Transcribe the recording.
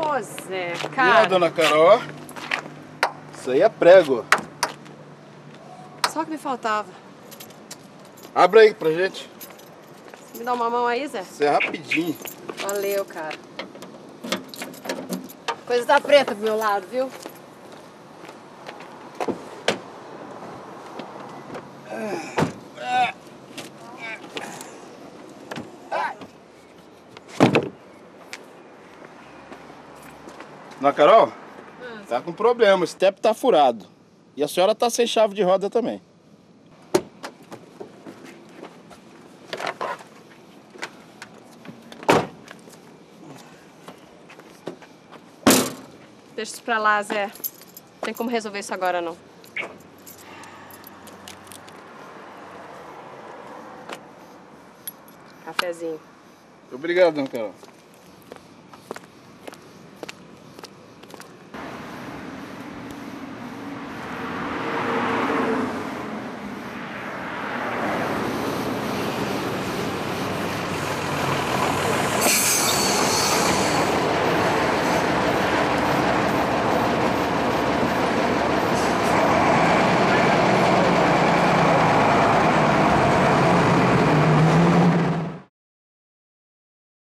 Ô, Zé, E cara. a dona Carol? Isso aí é prego. Só que me faltava. Abre aí pra gente. Me dá uma mão aí, Zé? Isso é rapidinho. Valeu, cara. Coisa tá preta pro meu lado, viu? Dona Carol? Tá com problema, o step tá furado. E a senhora tá sem chave de roda também. Deixa isso pra lá, Zé. Não tem como resolver isso agora, não. Cafezinho. Obrigado, dona Carol.